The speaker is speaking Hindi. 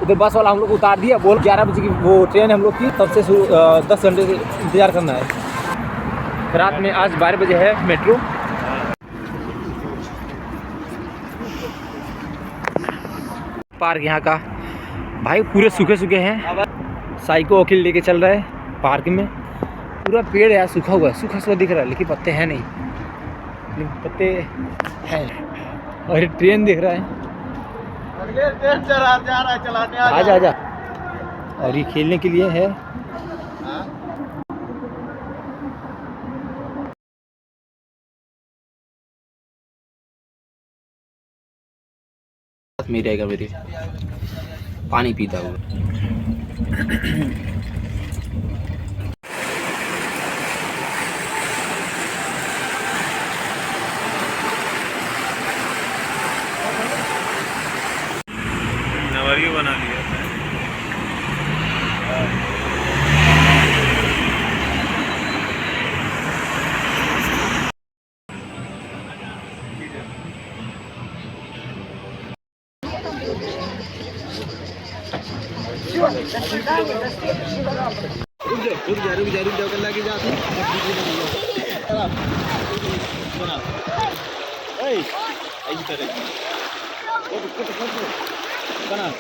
उधर बस वाला हम लोग को उतार दिया, बोल 11 बजे की वो ट्रेन है हम लोग की, तब से 10 घंटे से इंतज़ार करना है। रात में आज 12 बजे है मेट्रो। पार्क यहाँ का भाई पूरे सूखे सूखे हैं। साइको वकील लेके चल रहा है पार्क में। पूरा पेड़ यार सूखा हुआ है, सूखा सूखा दिख रहा है, लेकिन पत्ते हैं नहीं, लेकिन पत्ते हैं। और ये ट्रेन दिख रहा है, आजा आजा। और ये खेलने के लिए है। में रहेगा मेरे, पानी पीता हुआ। नवरियो बना लिया। रुक जा कर लाके जा। ऐसी तरह